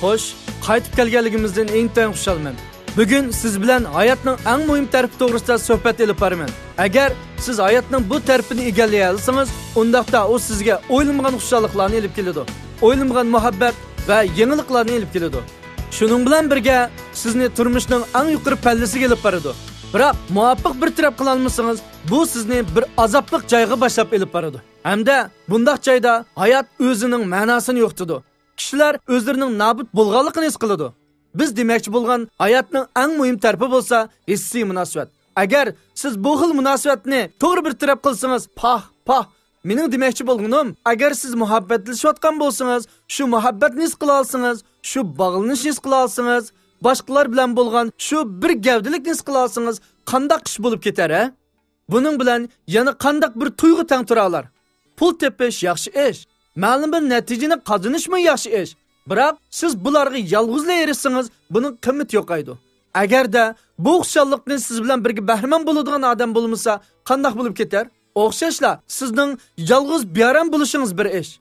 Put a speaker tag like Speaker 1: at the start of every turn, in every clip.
Speaker 1: Xo'sh, qaytib kelganligimizdan intayin xursandman. Bugun siz bilan hayotning eng muhim tarafi to'g'risida suhbat olib boraman. Agar siz hayotning bu tarafini egallay olsangiz, undaqda u sizga o'ylanmagan xursandliklarni olib keladi. O'ylanmagan muhabbat va yangiliklarni olib keladi. Shuning bilan birga sizni turmushning eng yuqori pallasiga olib boradi. Biroq muvaffaq bir taraf qila olmasangiz, bu sizni bir azobli joyga boshlab olib boradi. Hamda bundaq joyda hayot o'zining ma'nosini yo'qotadi. Kishilar o'zlarining nobud bo'lganligini his qiladi. Biz demoqchi bo'lgan hayotning eng muhim tarafi bo'lsa, hissiy munosabat. Agar siz bu xil munosabatni to'g'ri bir taraf qilsangiz, pah. Mening demoqchi bo'lganim, agar siz muhabbatlashayotgan bo'lsangiz, shu muhabbatni his qila olsangiz, shu bog'lanishni his qila olsangiz, boshqalar bilan bo'lgan shu bir gavdilikni his qila olsangiz, qanday ish bo'lib ketar, a? Buning bilan yana qanday bir tuyg'u tang tura olar? Pul tepish yaxshi ish, ma'lum bir natijani qozonishmi yaxshi ish. Biroq siz bularga yolg'izla erishsangiz, buning qimmati yo'qaydi. Agarda bu xushonlikni siz bilan birga bahramand bo'ladigan odam bo'lmasa, qanday bo'lib ketar? O'xshashla, sizning yolg'iz bearam bo'lishingiz bir ish.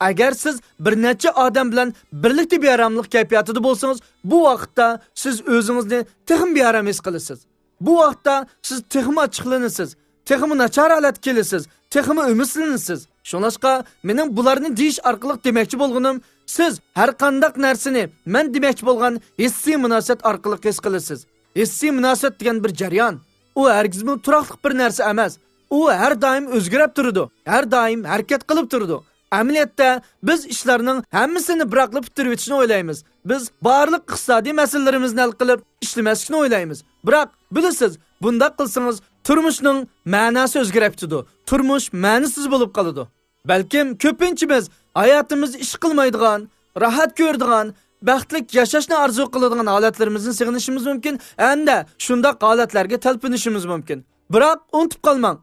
Speaker 1: Agar siz bir necha odam bilan birlikda bearamlik kayfiyatida bo'lsangiz, bu vaqtda siz o'zingizni texim bearam his qilasiz. Bu vaqtda siz texim ochiqlanasiz, texim nachar holat kelasiz, texim umidlanasiz. Shuningdek, mening bularni deyish orqali demoqchi bo'lganim, siz har qanday narsani men demoqchi bo'lgan hissiy munosabat orqali his qilasiz. Hissiy munosabat degan bir jarayon. U hargizmi turaqli bir narsa emas. U har doim o'zgarib turadi, har doim harakat qilib turadi. Amaliyotda biz ishlarning hammasini biroqlab bitirib o'tishni o'ylaymiz. Biz barliq iqtisodiy masalalarimizni hal qilib ishlamaslikni o'ylaymiz. Biroq bilasiz, bunday qilsangiz turmushning ma'nosi o'zgarib ketadi. Turmush ma'nisiz bo'lib qoladi. Balkim ko'pinchimiz hayotimiz ish qilmaydigan, rahat ko'radigan, baxtli yashashni orzu qiladigan holatlarimizni sig'inishimiz mumkin, hamda shunday holatlarga talpinishimiz mumkin. Biroq unutib qolmang,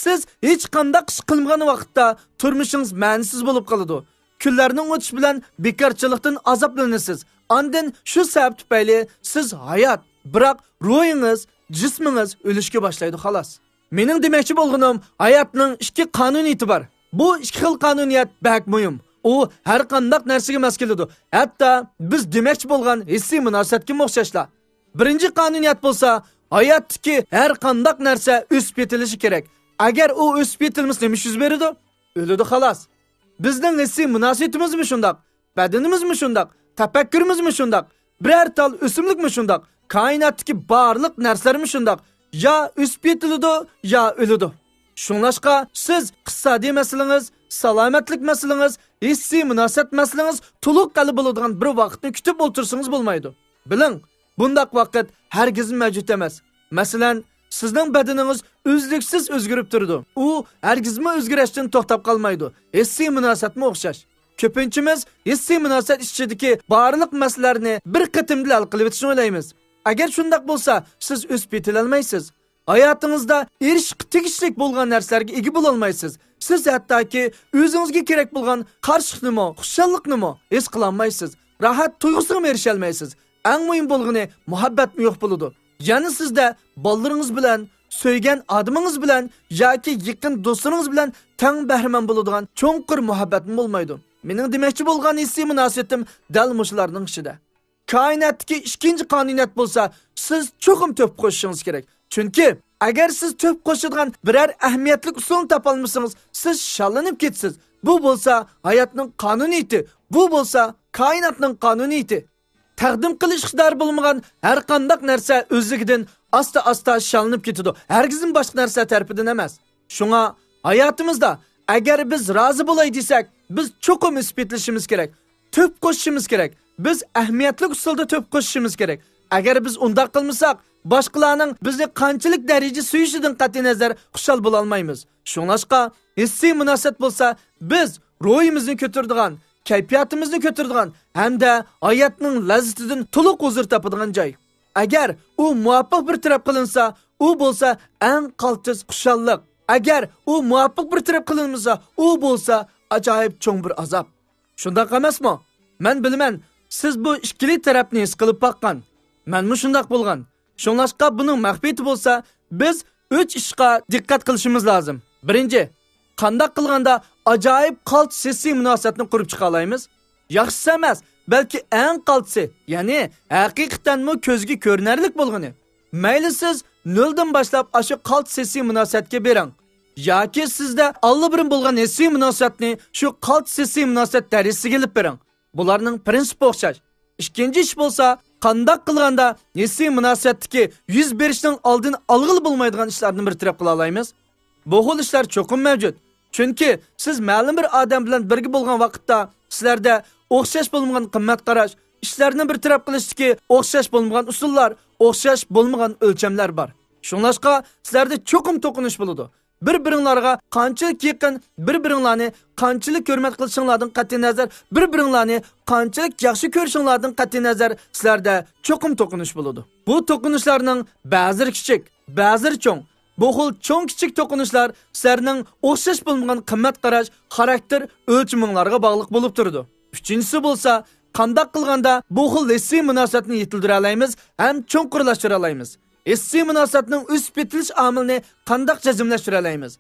Speaker 1: siz hech qanday ish qilmagan vaqtda turmushingiz ma'nisiz bo'lib qoladi. Kunlarning o'tishi bilan bekorchilikdan azoblanasiz. Ondan shu sabab tufayli siz hayot, biroq ruhingiz, jismingiz o'lishga boshlaydi xolos. Mening demoqchi bo'lganim, hayotning ikki qonuniyati bor. Bu ikki xil qonuniyat bak muhim. U har qanday narsaga mos keladi. Hatto biz demoqchi bo'lgan hissiy munosabatga o'xshashlar. Birinchi qonuniyat bo'lsa, hayotdagi har qanday narsa o'sib yetilishi kerak. Agar u o'sib yetilmasa nima yuz beradi? O'ladi xolos. Bizning hissiy munosabatimizmi shundoq? Badanimizmi shundoq? Tafakkurimizmi shundoq? Biror tal o'simlikmi shundoq? Koinotdagi barliq narsalarmi shundoq? Ya o'sib yetiladi, ya o'ladi. Shunlashqa siz iqtisodiy masalangiz, salomatlik masalangiz, hissiy munosabat masalangiz to'liq qalb bo'ladigan bir vaqtni kutib o'tirsangiz bo'lmaydi. Biling, bunday vaqt hargiz mavjud emas. Masalan, sizning badaningiz uzluksiz o'zgarib turadi. U hargizmi o'zgarishdan to'xtab qolmaydi. Hissiy munosabatga o'xshash. Ko'pinchimiz hissiy munosabat ichidagi barliq masalalarni bir qatimda hal qilib o'tishni o'ylaymiz. Agar shunday bo'lsa, siz o'sib yetilolmaysiz. Hayotingizda erishishga tegishli bo'lgan narsalarga ega bo'la olmaysiz. Siz hattoki o'zingizga kerak bo'lgan qarshilikni, xushonlikni his qila olmaysiz. Rahat tuyg'usiga erisha olmaysiz. Eng muhim bo'lgani muhabbatmi yo'q bo'ladi. Ya'ni sizda bolalaringiz bilan, söygan odamingiz bilan yoki yaqin do'stlaringiz bilan tang bahramand bo'ladigan cho'nqur muhabbatmi bo'lmaydi. Mening demoqchi bo'lgan hissiy munosabatim dal mushularning ichida. Koinotdagi ikkinchi qonuniyat bo'lsa, siz cho'qim to'p qo'shishingiz kerak. Chunki agar siz to'p qo'shadigan biror ahamiyatli usulni topolmasangiz, siz shallanib ketsiz. Bu bo'lsa hayotning qonuniyati, bu bo'lsa koinotning qonuniyati. Taqdim qilish iqtidori bo'lmagan har qanday narsa o'zligidan asta shallanib ketadi. Hargizim boshqa narsa tarafidan emas. Shunga hayotimizda agar biz rozi bo'lay desak, biz cho'qim isbotlashimiz kerak. To'p qo'shishimiz kerak. Biz ahamiyatli usulda to'p qo'shishimiz kerak. Agar biz unda qilmasak, boshqalarning bizni qanchalik daraja suyishidan qat'iy nazar xushal bo'la olmaymiz. Shunlashqa hissiy munosabat bo'lsa, biz ruhimizni ko'taradigan, kayfiyatimizni ko'taradigan hamda hayotning lazzatidan to'liq huzur topadigan joy. Agar u muvaffaq bir taraf qilinsa, u bo'lsa eng qaltis xushallik. Agar u muvaffaq bir taraf qilinmasa, u bo'lsa ajoyib cho'ng bir azob. Shunday emasmi? Men bilaman, siz bu ikkili tarafni his qilib boqqan. Menmi shunday bo'lgan. Shunlashqa buning mahbiyati bo'lsa, biz 3 ishga diqqat qilishimiz lozim. Birinchi, qanday qilganda ajoyib qaltis hissiy munosabatni qurib chiqa olamiz? Yaxshisi emas, balki eng qaltisi, ya'ni haqiqatanmi ko'zga ko'rinarlik bo'lgani. Mayli siz noldan boshlab shu qalt hissiy munosabatga bering. Yoki sizda allabirun bo'lgan hissiy munosabatni shu qalt hissiy munosabat darajasiga olib bering. Bularning prinsipi o'xshash. Ikkinchi ish bo'lsa, qandaq qilganda hissiy munosabatdagi yuz berishning oldini olg'ili bo'lmaydigan ishlarni bir taraf qila olamiz. Bu xil ishlar cho'qim mavjud. Chunki siz ma'lum bir odam bilan birga bo'lgan vaqtda sizlarda o'xshash bo'lmagan qimmat qarash, ishlarni bir taraf qilishdagi o'xshash bo'lmagan usullar, o'xshash bo'lmagan o'lchamlar bor. Shunlashqa sizlarda cho'qim to'qinish bo'ladi. Bir-biringlarga qanchalik yaqin, bir-biringlarni qanchalik hurmat qilishinglardan qat'iy nazar, bir-biringlarni qanchalik yaxshi ko'rishinglardan qat'iy nazar sizlarda cho'qim to'qinish bo'ladi. Bu to'qinishlarning ba'zilari kichik, ba'zilari cho'ng. Bu xil cho'ng-kichik to'qinishlar sizlarning o'xshash bo'lmagan qimmat qarash, xarakter o'lchiminglarga bog'liq bo'lib turadi. Uchinchisi bo'lsa, qanday qilganda bu xil hissiy munosabatni yetildira olamiz ham cho'nqurlashtira olamiz. Hissiy munosabatning o'sib ketilish omilini qanday jazmlashtira olamiz?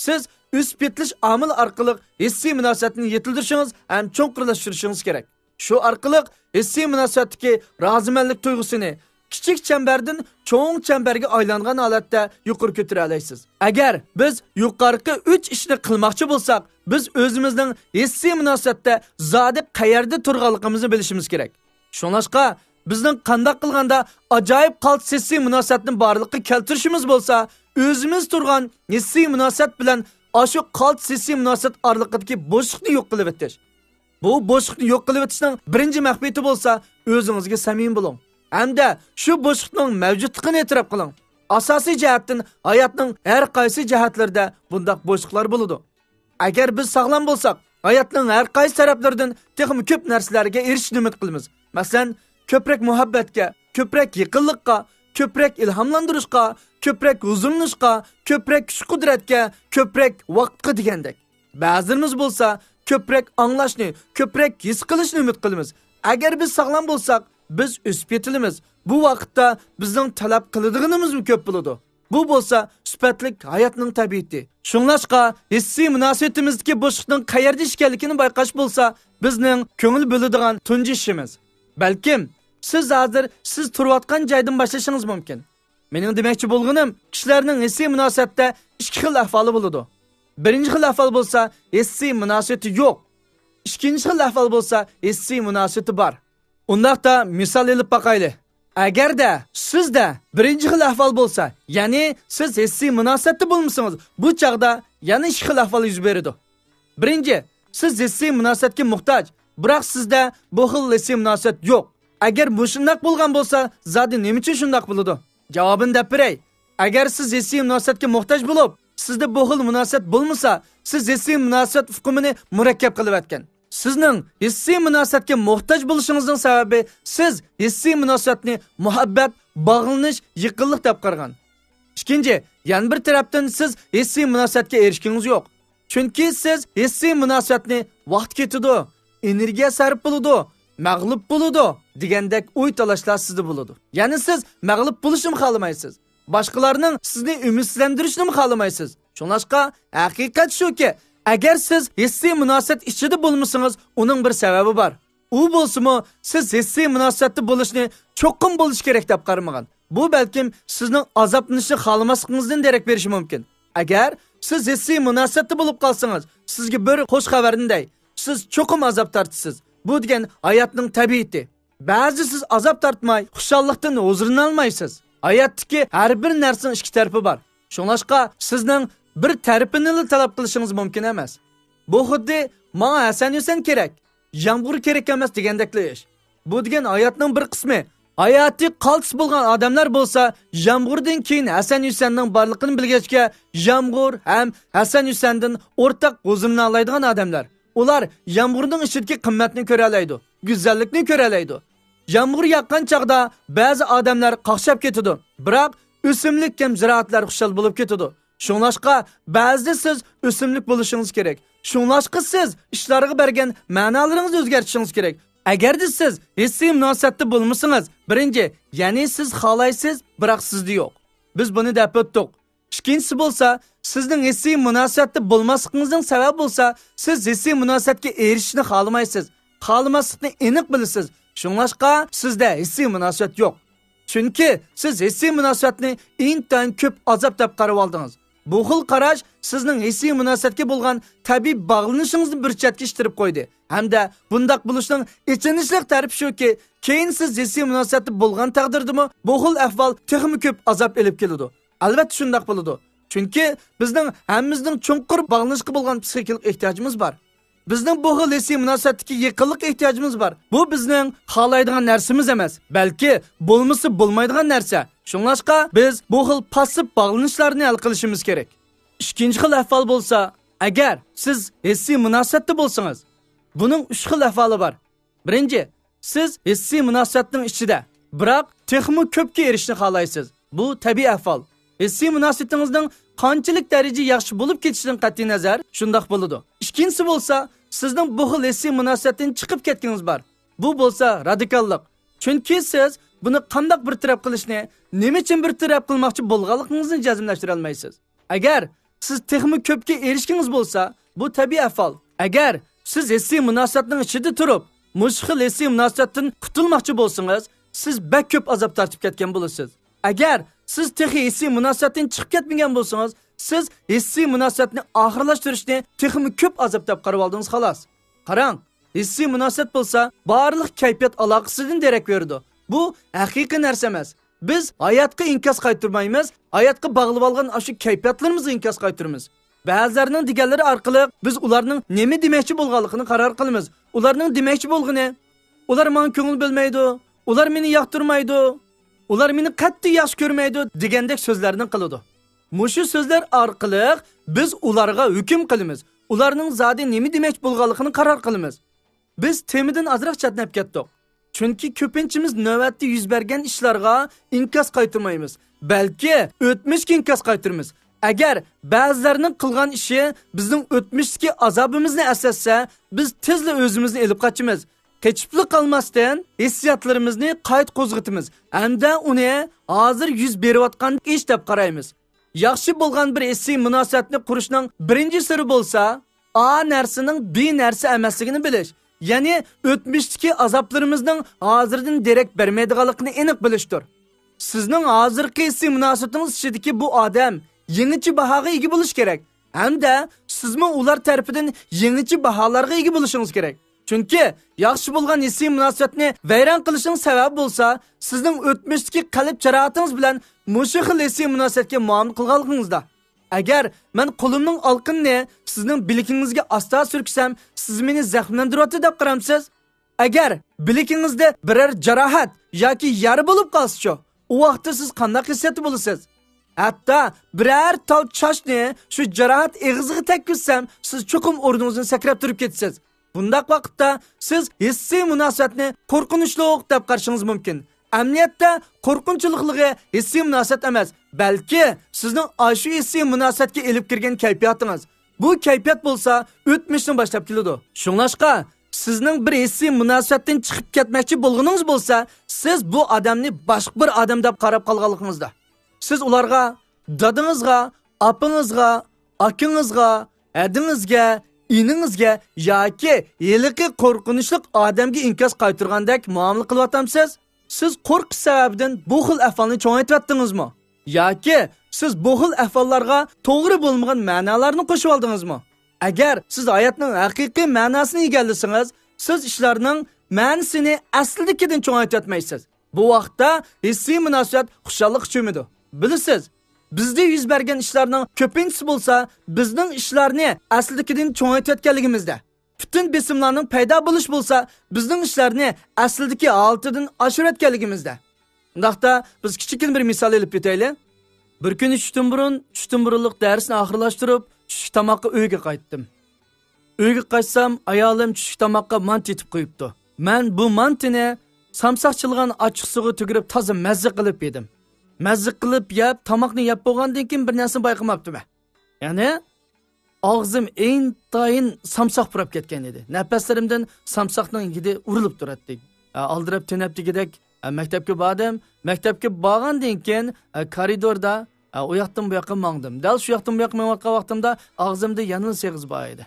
Speaker 1: Siz o'sib ketilish omili orqali hissiy munosabatni yetildirishingiz ham cho'nqurlashtirishingiz kerak. Shu orqali hissiy munosabatdagi rozimanlik tuyg'usini kichik chambardan cho'ng chambarga aylangan holatda yuqori ko'tara olasiz. Agar biz yuqorqi 3 ishni qilmoqchi bo'lsak, biz o'zimizning hissiy munosabatda zodi qayerda turganligimizni bilishimiz kerak. Shunlashqa bizning qanday qilganda ajoyib qalt hissiy munosabatni borliqqa keltirishimiz bo'lsa, o'zimiz turgan hissiy munosabat bilan shu qalt hissiy munosabat oraliqidagi bo'shliqni yo'q qilib o'tish. Bu bo'shliqni yo'q qilib o'tishning birinchi mahbiti bo'lsa, o'zingizga samimiy bo'ling. Hamda shu bo'shliqning mavjudligini e'tirof qiling. Asosiy jihatdan hayotning har qaysi jihatlarida bunday bo'shliqlar bo'ladi. Agar biz sog'lom bo'lsak, hayotning har qaysi taraflaridan texnik ko'p narsalarga erishishni umid qilamiz. Masalan, ko'proq muhabbatga, ko'proq yaqinlikqa, ko'proq ilhomlantirishga, ko'proq huzurlanishga, ko'proq kuch-qudratga, ko'proq vaqtga degandek. Ba'zimiz bo'lsa, ko'proq anglashni, ko'proq his qilishni umid qilamiz. Agar biz sog'lom bo'lsak, biz o'sib ketilamiz. Bu vaqtda bizning talab qiladiganimiz ko'p bo'ladi. Bu bo'lsa sifatlik hayotning tabiati. Shunlashqa hissiy munosabatimizdagi bo'shliqning qayerda ekanligini bayqash bo'lsa, bizning ko'ngil bo'ladigan tunji ishimiz. Balkim siz hozir siz turayotgan joydan boshlashingiz mumkin. Mening demoqchi bo'lganim, kishilarning hissiy munosabatda ikki xil ahvoli bo'ladi. Birinchi xil ahvol bo'lsa, hissiy munosabati yo'q. Ikkinchi xil ahvol bo'lsa, hissiy munosabati bor. Undaqda misol elib baqayli. Agarda sizda birinchi xil ahvol bo'lsa, ya'ni siz hissiy munosabatda bo'lmasangiz, bu chaqda yana ikki xil ahvol yuz beradi. Birinchi, siz hissiy munosabatga muhtoj, biroq sizda bu xil hissiy munosabat yo'q. Agar bu shunday bo'lgan bo'lsa, zodi nima uchun shunday bo'ladi? Javobini deb beray. Agar siz hissiy munosabatga muhtoj bo'lib, sizda bu xil munosabat bo'lmasa, siz hissiy munosabat hukmini murakkab qilib o'tgan. Sizning hissiy munosabatga muhtoj bo'lishingizning sababi siz hissiy munosabatni muhabbat, bog'lanish, yaqinlik deb qaragan. Ikkinchi, yana bir tarafdan siz hissiy munosabatga erishganingiz yo'q. Chunki siz hissiy munosabatni vaqt ketidi, energiya sarf bo'ladi, mag'lub bo'ladi degandek o'y talashlar sizda bo'ladi. Ya'ni siz mag'lub bo'lishni xohlamaysiz. Boshqalarning sizni umidsizlantirishni xohlamaysiz. Shunlashqa haqiqat shuki, agar siz hissiy munosabat ichida bo'lmasangiz, uning bir sababi bor. U bo'lsa-mu, siz hissiy munosabatda bo'lishni cho'qqin bo'lish kerak deb qaramagan. Bu balkim sizning azoblanishni xohlamasligingizdan darak berishi mumkin. Agar siz hissiy munosabatda bo'lib qolsangiz, sizga bir xo'sh xabarni day. Siz cho'qim azob tortasiz. Bu degan hayotning tabiati. Ba'zi siz azob tortmay, xushallikdan huzurlanolmaysiz olmaysiz. Hayotdagi har bir narsaning ikki tarafi bor. Shunlashqa sizning bir tarafini talab qilishingiz mumkin emas. Bu xuddi menga Hasan Husayn kerak, yomg'ir kerak emas degandekli ish. Bu degan hayotning bir qismi. Hayoti qaltis bo'lgan odamlar bo'lsa, yomg'irdan keyin Hasan Husaynning borligini bilgachga, yomg'ir ham Hasan Husayndan o'rtaq huzurni oladigan odamlar. Ular yomg'irning ichidagi qimmatni ko'ra oladi, go'zallikni ko'ra oladi. Yomg'ir yoqqan chaqda ba'zi odamlar qaqshab ketadi, biroq o'simlik ham ziroatlar xushal bo'lib ketadi. Shunlashqa ba'zida siz o'simlik bo'lishingiz kerak. Shunlashqa siz ishlarga bergan ma'nolaringizni o'zgartirishingiz kerak. Agarda siz hissiy munosabatda bo'lmasangiz, birinchi, ya'ni siz xohlaysiz, biroq sizda yo'q. Biz buni deb o'tdik. Ikkinchisi bo'lsa, sizning hissiy munosabatda bo'lmasligingizning sababi bo'lsa, siz hissiy munosabatga erishishni xohlamaysiz. xalamaslikni aniq bilasiz. Shunlashqa sizda hissiy munosabat yo'q. Chunki siz hissiy munosabatni intan ko'p azob deb qarab oldingiz. Bu xil qarash sizning hissiy munosabatga bo'lgan tabiiy bog'lanishingizni bir chetga ishtirib qo'ydi. Hamda bundaq bo'lishning ichinishli tarafi shuki, keyin siz hissiy munosabatda bo'lgan taqdirdami, bu xil ahvol texmi ko'p azob elib keladi. Albatta shundaq bo'ladi. Chunki bizning hammamizning chunqur bog'lanishga bo'lgan psixikalik ehtiyojimiz bor. Bizning bu xil hissiy munosabatdagi yaqinlik ehtiyojimiz bor. Bu bizning xohlaydigan narsamiz emas, balki bo'lmasa bo'lmaydigan narsa. Shunlashqa biz bu xil passiv bog'lanishlarni hal qilishimiz kerak. Ikkinchi xil ahvol bo'lsa, agar siz hissiy munosabatda bo'lsangiz, buning 3 xil ahvoli bor. Birinchi, siz hissiy munosabatning ichida, biroq texmi ko'pga erishishni xohlaysiz. Bu tabiiy ahvol. Hissiy munosabatingizning qanchalik daraja yaxshi bo'lib ketishidan qat'iy nazar shundoq bo'ladi. Ikkinchisi bo'lsa, sizning bu xil hissiy munosabatdan chiqib ketganingiz bor. Bu bo'lsa radikallik. Chunki siz buni qanday bir taraf qilishni, nima uchun bir taraf qilmoqchi bo'lganligingizni jazmlashtira olmaysiz. Agar siz texmi ko'pga erishganingiz bo'lsa, bu tabiiy ahvol. Agar siz hissiy munosabatning ichida turib, mushkil hissiy munosabatdan qutulmoqchi bo'lsangiz, siz bak ko'p azob tortib ketgan bo'lasiz. Agar siz texi hissiy munosabatdan chiqib ketmagan bo'lsangiz, siz hissiy munosabatni oxirlashtirishni texmi ko'p azob deb qarab oldingiz xolos. Qarang, hissiy munosabat bo'lsa, barliq kayfiyat aloqasidan darak beradi. Bu haqiqiy narsa emas. Biz hayotga inkos qaytarmaymiz, hayotga bog'lab olgan shu kayfiyatlarimizni inkos qaytaramiz. Ba'zilarining deganlari orqali biz ularning nima demoqchi bo'lganligini qaror qilamiz. Ularning demoqchi bo'lgani, ular menga ko'ngil bilmaydi, ular meni yoqtirmaydi, ular meni qattiq yaxshi ko'rmaydi degandek so'zlarni qiladi. Mushu so'zlar orqali biz ularga hukm qilamiz. Ularning zodi nima demoqchi bo'lganligini qaror qilamiz. Biz temidan azroq chatnab ketdik. Chunki ko'pinchimiz navbatda yuz bergan ishlarga inkos qaytarmaymiz, balki o'tmishga inkos qaytaramiz. Agar ba'zilarning qilgan ishi bizning o'tmishdagi azobimizni asassa, biz tezla o'zimizni elib qochamiz. Keçipli qalmasdan hissiyatlarimizni qayt qo'zg'atamiz. Hamda uni hozir yuz berayotgan ish deb qaraymiz. Yaxshi bo'lgan bir hissiy munosabatni qurishning birinchi siri bo'lsa, A narsaning B narsa emasligini bilish. Ya'ni o'tmishdagi azoblarimizning hozirdan derak bermaydiganligini aniq bilishdir. Sizning hozirgi hissiy munosabatingiz ichidagi bu odam yangicha bahoga ega bo'lish kerak. Hamda sizmi ular tarafidan yangicha baholarga ega bo'lishingiz kerak. Chunki yaxshi bo'lgan hissiy munosabatni vayron qilishning sababi bo'lsa, sizning o'tmishdagi qalb jarohatingiz bilan mushu xil hissiy munosabatga muomala qilganligingizda. Agar men qo'limning olqinni sizning bilikingizga asta surksam, siz meni zaxmlantiryapti deb qaramsiz? Agar bilikingizda biror jarohat yoki yara bo'lib qolsa-chi, u vaqtda siz qanday hissiyatda bo'lasiz? Hatto biror tol chashni shu jarohat eg'iziga tekkizsam, siz cho'qim o'rningizdan sakrab turib ketasiz. Bundaq vaqtda siz hissiy munosabatni qo'rqinchli deb qarishingiz mumkin. Amniyatda qo'rqinchlikligi hissiy munosabat emas, balki sizning shu hissiy munosabatga elib kirgan kayfiyatingiz. Bu kayfiyat bo'lsa, o'tmishdan boshlab keladi. Shunlashqa, sizning bir hissiy munosabatdan chiqib ketmoqchi bo'lganingiz bo'lsa, siz bu odamni boshqa bir odam deb qarab qolganligingizda. Siz ularga, dadingizga, opangizga, akangizga, adingizga, iningizga yoki yiliqi qo'rqinchli odamga inkos qaytargandek muomala qilyapsiz? Siz qo'rqish sababidan bu xil ahvolni cho'ngaytiryapsizmi? Yoki siz bu xil ahvollarga to'g'ri bo'lmagan ma'nolarni qo'shib oldingizmi? Agar siz hayotning haqiqiy ma'nosini egallasangiz, siz ishlarning ma'nosini aslidagidan cho'ngaytirmaysiz. Bu vaqtda hissiy munosabat xushallik cho'midi. Bilasiz, bizda yuz bergan ishlarning ko'pinchisi bo'lsa, bizning ishlarni aslidagidan cho'ngaytirayotganligimizda. Bütün besimlarning paydo bo'lish bo'lsa, bizning ishlarni aslidagi holatidan oshirayotganligimizda. Undaqda biz kichik bir misol olib ketaylik. Bir kun tushdan burunlik darsni oxirlashtirib, tushlik tomoqqa uyga qaytdim. Uyga qaytsam, ayolim tushlik tomoqqa mant yetib qo'yibdi. Men bu mantini samsaq chilgan ochiq suvga tugirib toza mazza qilib yedim. Mazza qilib yeb, tomoqni yeb bo'lgandan keyin bir narsani bayqamabdim. Ya'ni og'zim intayin samsaq purab ketgan edi. Nafaslarimdan samsaqning hidi urilib turardi. Aldirab tenabdigidek maktabga bordim. Maktabga borgandan keyin koridorda u yoqdan bu yoqqa mangdim. Dal shu yoqdan bu yoqqa mangayotgan vaqtimda og'zimda yanil seg'iz bor edi.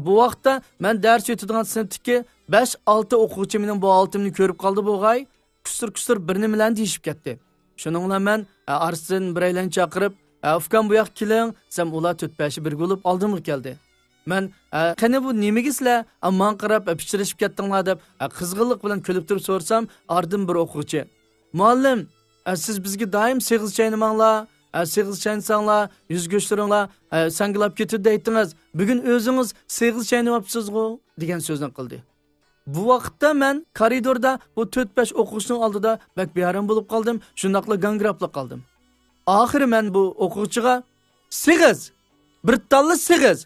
Speaker 1: Bu vaqtda men ders o'tadigan sinfdagi 5-6 o'quvchi mening bu holatimni ko'rib qoldi bo'g'ay. Kusur bir nimalarni deyishib ketdi. Shuning bilan men Arsin biraylan chaqirib, "Ufkan bu yoq keling, sen ular 4-5 bir bo'lib oldimga keldi." Men qani bu nimaga sizlar amman qarab pichirishib ketdinglar deb qizg'inlik bilan kulib turib so'rsam, ardin bir o'quvchi: "Muallim, siz bizga doim seg'iz chaynamanglar, seg'iz chaynasanglar, yuz go'shtlaringlar sangilab ketdi aytdingiz. Bugun o'zingiz seg'iz chaynayapsiz-ku" degan so'zni qildi. Bu vaqtda men koridorda bu 4-5 o'quvchining oldida bak beharam bo'lib qoldim, shundaqla gangrabla qoldim. Oxiri men bu o'quvchiga "Seg'iz, bir talla seg'iz.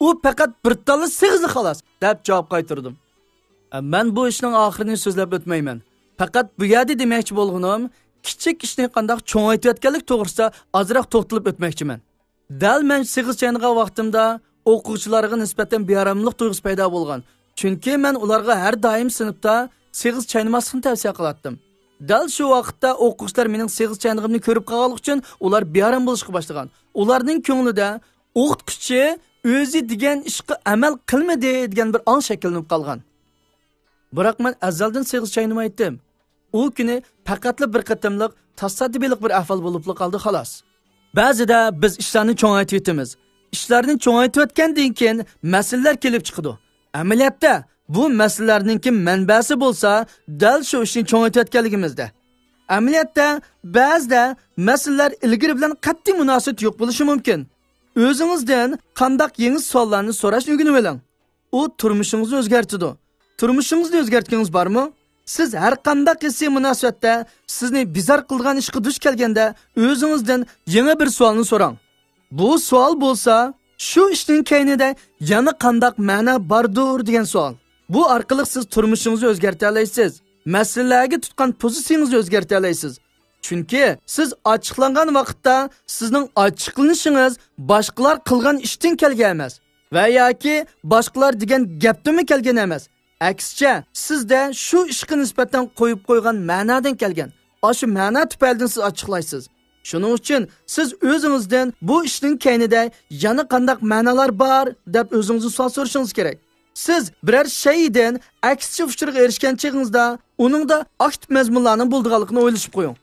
Speaker 1: U faqat bir talla seg'izni xolos" deb javob qaytardim. Men bu ishning oxirini so'zlab o'tmayman. Faqat bu yerda demoqchi bo'lganim, kichik ishni qanday cho'ngaytayotganlik to'g'risida ozroq to'xtalib o'tmoqchiman. Dal men seg'iz chaynagan vaqtimda o'quvchilarga nisbatan beharamlik tuyg'usi paydo bo'lgan. Chunki men ularga har doim sinfda seg'iz chaynamaslikni tavsiya qilatdim. Dal shu vaqtda o'quvchilar mening seg'iz chaynag'imni ko'rib qolganlik uchun ular beharam bo'lishga boshlagan. Ularning ko'nglida o'qituvchi o'zi degan ishga amal qilmadi degan bir ong shakllanib qolgan. Biroq men azaldan seg'iz chaynamaydim. U kuni faqatli bir qatimliq tasoddifilik bir ahvol bo'lib qoldi xolos. Ba'zida biz ishlarni cho'ngaytib yetamiz. Ishlarni cho'ngaytib o'tgandan keyin masalalar kelib chiqadi. Amaliyotda bu masalalarningki manbasi bo'lsa, dal shu ishni cho'ngaytayotganligimizda. Amaliyotda ba'zida masalalar ilgari bilan qat'iy munosabat yo'q bo'lishi mumkin. O'zingizdan qandaq yangi savollarni so'rash o'rganib oling. U turmushingizni o'zgartirdi. Turmushingizni o'zgartganingiz bormi? Siz har qanday hissiy munosabatda sizni bizar qilgan ishga duch kelganda o'zingizdan yangi bir savolni so'rang. Bu savol bo'lsa, shu ishning kaynida yana qandaq ma'no bordir degan savol. Bu orqali siz turmushingizni o'zgartira olasiz. Masalalarga tutgan pozitsiyangizni o'zgartira olasiz. Chunki siz ochiqlangan vaqtda sizning ochiqlanishingiz boshqalar qilgan ishdan kelgan emas va yoki boshqalar degan gapdimi kelgan emas. Aksicha, sizda shu ishga nisbatan qo'yib qo'ygan ma'nodan kelgan. Shu ma'no tufaylidan siz ochiqlaysiz. Shuning uchun siz o'zingizdan bu ishning kaynida yana qanday ma'nolar bor deb o'zingizga savol so'rashingiz kerak. Siz biror shaydan aksicha uchurga erishgan chig'ingizda uningda aktiv mazmunlarning bo'lganligini o'ylashib qo'ying.